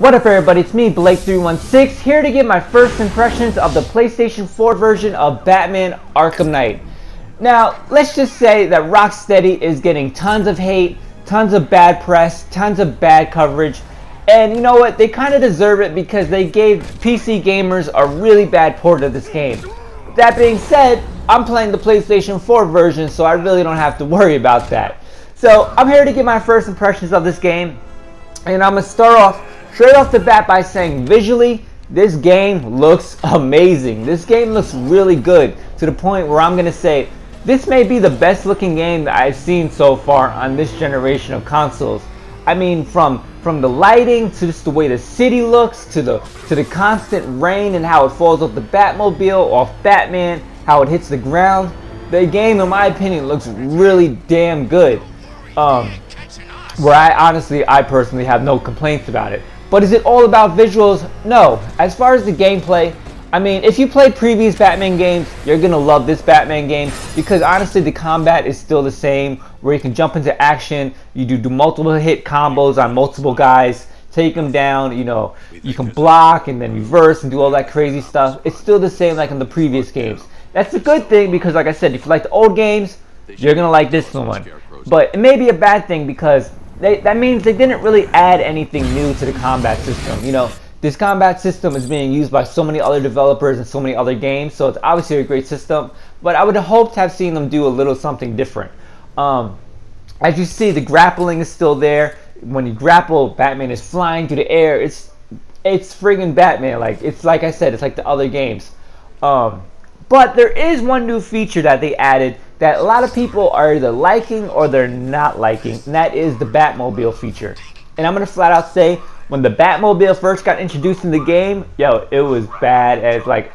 What up everybody, it's me Blake316 here to give my first impressions of the PlayStation 4 version of Batman Arkham Knight. Now, let's just say that Rocksteady is getting tons of hate, tons of bad press, tons of bad coverage, and you know what, they kind of deserve it because they gave PC gamers a really bad port of this game. That being said, I'm playing the PlayStation 4 version, so I really don't have to worry about that. So, I'm here to give my first impressions of this game, and I'm going to start off straight off the bat by saying visually, this game looks amazing. This game looks really good to the point where I'm going to say this may be the best looking game that I've seen so far on this generation of consoles. I mean, from the lighting to just the way the city looks to the constant rain and how it falls off the Batmobile, off Batman, how it hits the ground. The game, in my opinion, looks really damn good. Where I personally have no complaints about it. But is it all about visuals? No. As far as the gameplay, I mean, if you played previous Batman games, you're going to love this Batman game because honestly the combat is still the same, where you can jump into action, you do multiple hit combos on multiple guys, take them down, you know, you can block and then reverse and do all that crazy stuff. It's still the same like in the previous games. That's a good thing because like I said, if you like the old games, you're going to like this one. But it may be a bad thing because that means they didn't really add anything new to the combat system. You know, this combat system is being used by so many other developers and so many other games, so it's obviously a great system, but I would have hoped to have seen them do a little something different. As you see, the grappling is still there. When you grapple, Batman is flying through the air. It's friggin' Batman. Like I said, it's like the other games. But there is one new feature that they added that a lot of people are either liking or they're not liking, and that is the Batmobile feature. And I'm gonna flat out say, when the Batmobile first got introduced in the game, yo, it was badass. Like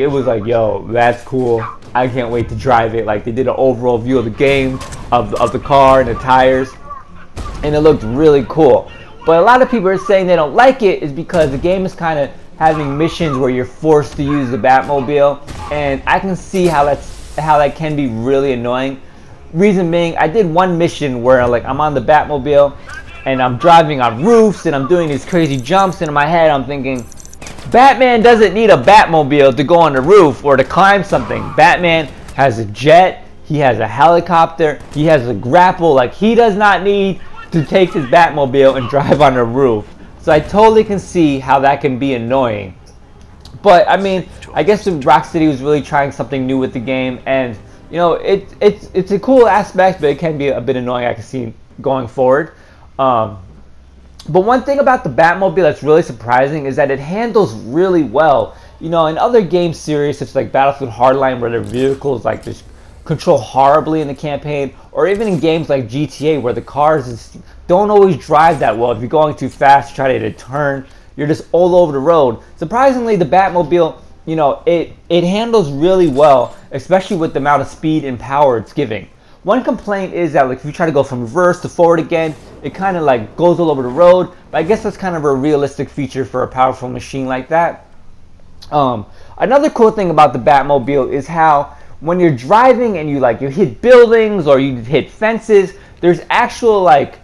it was like, yo, that's cool. I can't wait to drive it. Like they did an overall view of the game, of the car and the tires, and it looked really cool. But a lot of people are saying they don't like it is because the game is kind of having missions where you're forced to use the Batmobile, and I can see how that can be really annoying. Reason being, I did one mission where like I'm on the Batmobile and I'm driving on roofs and I'm doing these crazy jumps, and in my head I'm thinking, Batman doesn't need a Batmobile to go on the roof or to climb something. Batman has a jet, he has a helicopter, he has a grapple. Like he does not need to take his Batmobile and drive on the roof. So I totally can see how that can be annoying. But I mean, I guess Rocksteady was really trying something new with the game, and you know, it's a cool aspect, but it can be a bit annoying. I can see going forward. But one thing about the Batmobile that's really surprising is that it handles really well. You know, in other game series, such like Battlefield Hardline, where the vehicles like just control horribly in the campaign, or even in games like GTA, where the cars don't always drive that well. If you're going too fast, try to hit a turn, you're just all over the road. Surprisingly, the Batmobile, you know, it handles really well, especially with the amount of speed and power it's giving. One complaint is that like if you try to go from reverse to forward again, it kind of like goes all over the road. But I guess that's kind of a realistic feature for a powerful machine like that. Another cool thing about the Batmobile is how when you're driving and you hit buildings or you hit fences, there's actual like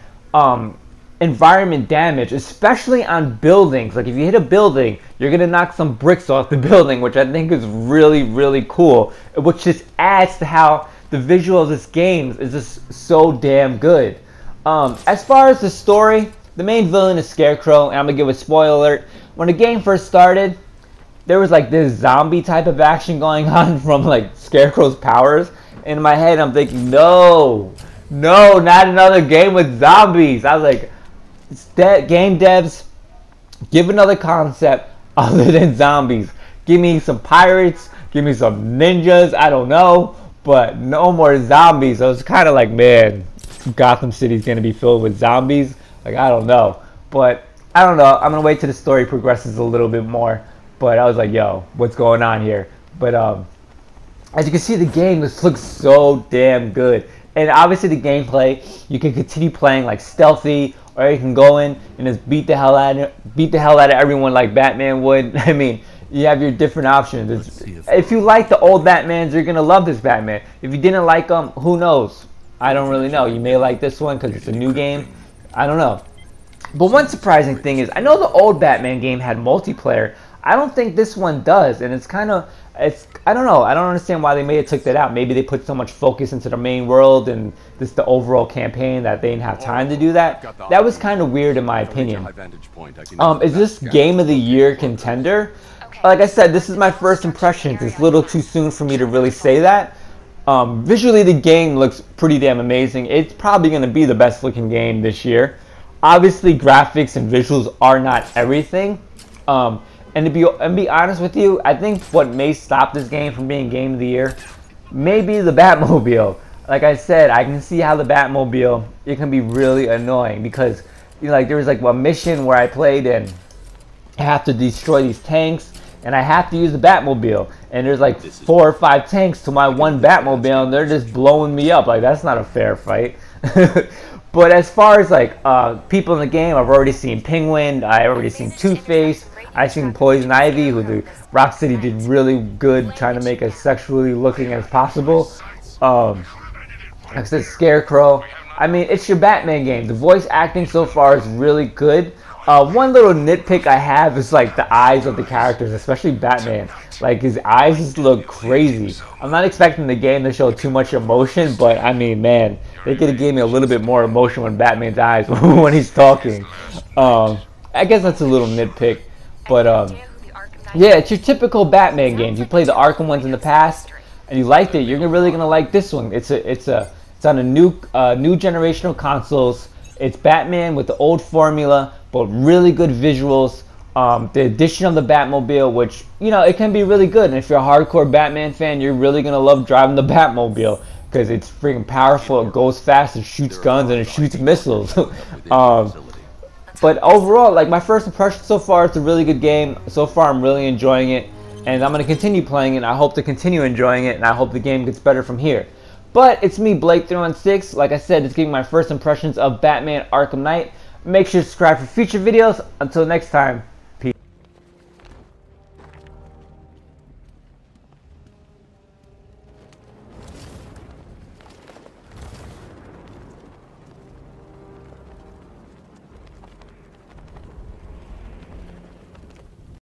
environment damage, especially on buildings. Like if you hit a building, you're gonna knock some bricks off the building, which I think is really, really cool, which just adds to how the visual of this game is just so damn good. As far as the story, the main villain is Scarecrow, and I'm gonna give a spoiler alert. When the game first started, there was like this zombie type of action going on from like Scarecrow's powers, and in my head I'm thinking, no, not another game with zombies. I was like, game devs, give another concept other than zombies. Give me some pirates, give me some ninjas, I don't know, but no more zombies. So it's kind of like, man, Gotham City's gonna be filled with zombies. Like, I don't know, but I don't know. I'm gonna wait till the story progresses a little bit more. But I was like, yo, what's going on here? But as you can see, the game just looks so damn good. And obviously the gameplay, you can continue playing like stealthy, or you can go in and just beat the hell out of everyone like Batman would. I mean, you have your different options. If you like the old Batmans, you're gonna love this Batman. If you didn't like them, who knows? I don't really know. You may like this one because it's a new game. I don't know. But one surprising thing is, I know the old Batman game had multiplayer. I don't think this one does, and it's kind of, I don't know. I don't understand why they may have took that out. Maybe they put so much focus into the main world and this the overall campaign that they didn't have time to do that. That was kind of weird in my opinion. Is this Game of the Year contender? Like I said, this is my first impressions. It's a little too soon for me to really say that. Visually, the game looks pretty damn amazing. It's probably going to be the best looking game this year. Obviously, graphics and visuals are not everything. And to be honest with you, I think what may stop this game from being Game of the Year may be the Batmobile. Like I said, I can see how the Batmobile, it can be really annoying because, you know, like there was like a mission where I played and I have to destroy these tanks and I have to use the Batmobile, and there's like 4 or 5 tanks to my one Batmobile and they're just blowing me up. Like, that's not a fair fight. But as far as like people in the game, I've already seen Penguin, I've already seen Two-Face, I've seen Poison Ivy, who the Rocksteady did really good trying to make as sexually looking as possible. Like I said, Scarecrow. I mean, it's your Batman game. The voice acting so far is really good. One little nitpick I have is like the eyes of the characters, especially Batman. Like, his eyes just look crazy. I'm not expecting the game to show too much emotion, but I mean, man, they could have gave me a little bit more emotion when Batman's eyes when he's talking. I guess that's a little nitpick, but yeah, it's your typical Batman games. You played the Arkham ones in the past, and you liked it. You're really gonna like this one. It's on a new generational consoles. It's Batman with the old formula, but really good visuals. The addition of the Batmobile, which, you know, it can be really good. And if you're a hardcore Batman fan, you're really going to love driving the Batmobile because it's freaking powerful, it goes fast, it shoots guns, and it shoots missiles. But overall, like, my first impression so far, it's a really good game. So far, I'm really enjoying it, and I'm going to continue playing it. I hope to continue enjoying it, and I hope the game gets better from here. But it's me, Blake316. Like I said, it's giving my first impressions of Batman Arkham Knight. Make sure to subscribe for future videos. Until next time.